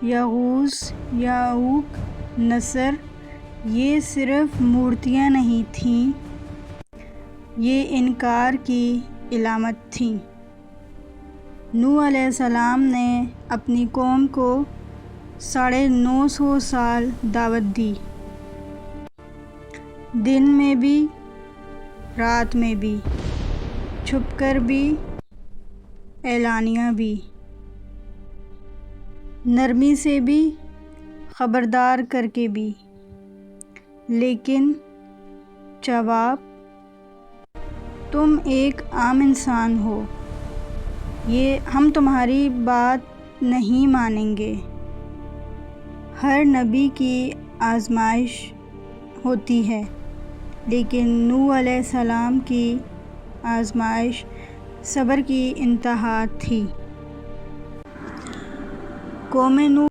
یغوث، یعوق، نصر یہ صرف مورتیاں نہیں تھیں، یہ انکار کی علامت تھیں۔ نوح علیہ السلام نے اپنی قوم کو 950 سال دعوت دی، دن میں بھی رات میں بھی، چھپ کر بھی اعلانیہ بھی، نرمی سے بھی خبردار کر کے بھی، لیکن جواب تم ایک عام انسان ہو، ہم تمہاری بات نہیں مانیں گے۔ ہر نبی کی آزمائش ہوتی ہے، لیکن نوح علیہ السلام کی آزمائش صبر کی انتہا تھی۔ قوم نوح